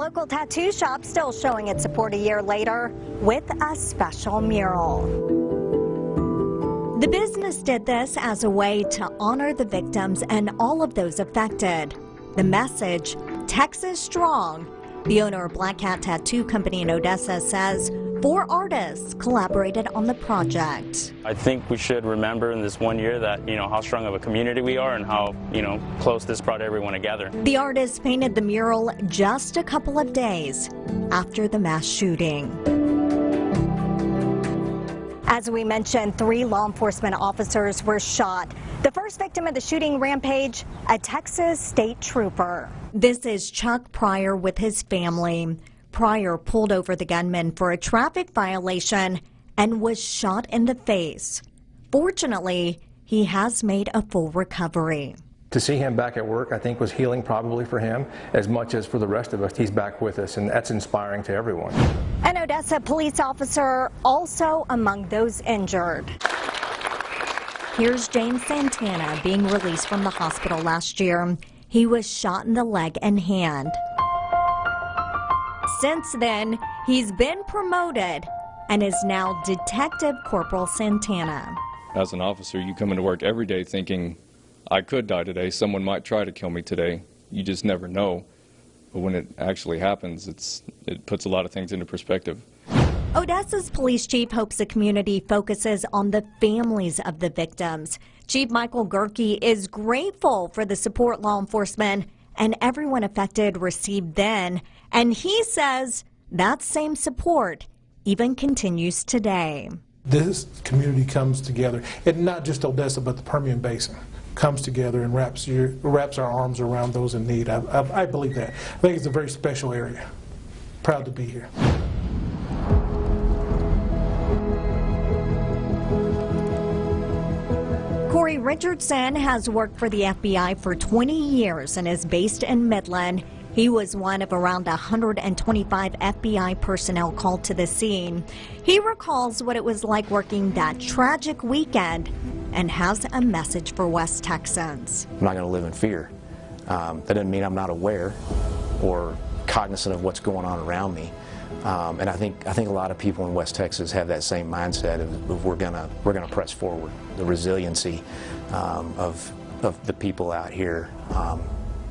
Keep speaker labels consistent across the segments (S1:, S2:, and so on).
S1: local tattoo shop still showing its support a year later with a special mural. The business did this as a way to honor the victims and all of those affected. The message, Texas Strong. The owner of Black Cat Tattoo Company in Odessa says 4 artists collaborated on the project.
S2: I think we should remember in this one year that, how strong of a community we are and how, close this brought everyone together.
S1: The artists painted the mural just a couple of days after the mass shooting. As we mentioned, 3 law enforcement officers were shot. The first victim of the shooting rampage, a Texas state trooper. This is Chuck Pryor with his family. Pryor pulled over the gunman for a traffic violation and was shot in the face. Fortunately, he has made a full recovery.
S3: To see him back at work, I think, was healing probably for him as much as for the rest of us. He's back with us, and that's inspiring to everyone.
S1: An Odessa police officer also among those injured. Here's James Santana being released from the hospital last year. He was shot in the leg and hand. Since then, he's been promoted and is now Detective Corporal Santana.
S4: As an officer, you come into work every day thinking, I could die today, someone might try to kill me today. You just never know. But when it actually happens, it puts a lot of things into perspective.
S1: Odessa's police chief hopes the community focuses on the families of the victims. Chief Michael Gerke is grateful for the support law enforcement and everyone affected received then, and he says that same support even continues today.
S5: This community comes together, and not just Odessa, but the Permian Basin comes together and wraps our arms around those in need. I believe that. I think it's a very special area. Proud to be here.
S1: Cory Richardson has worked for the FBI for 20 years and is based in Midland. He was one of around 125 FBI personnel called to the scene. He recalls what it was like working that tragic weekend and has a message for West Texans.
S6: I'm not going to live in fear. That doesn't mean I'm not aware or cognizant of what's going on around me. And I think a lot of people in West Texas have that same mindset of we're gonna press forward. The resiliency of the people out here.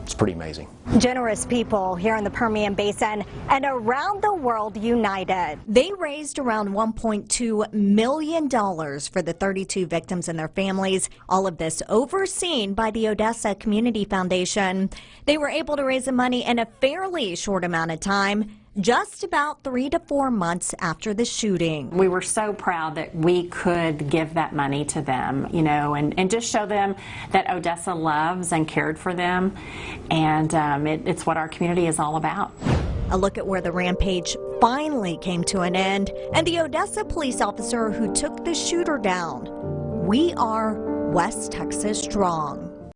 S6: It's pretty amazing.
S1: Generous people here in the Permian Basin and around the world united. They raised around $1.2 million for the 32 victims and their families. All of this overseen by the Odessa Community Foundation. They were able to raise the money in a fairly short amount of time, just about 3 to 4 months after the shooting.
S7: We were so proud that we could give that money to them, and just show them that Odessa loves and cared for them, and it's what our community is all about.
S1: A look at where the rampage finally came to an end, and the Odessa police officer who took the shooter down. We are West Texas Strong.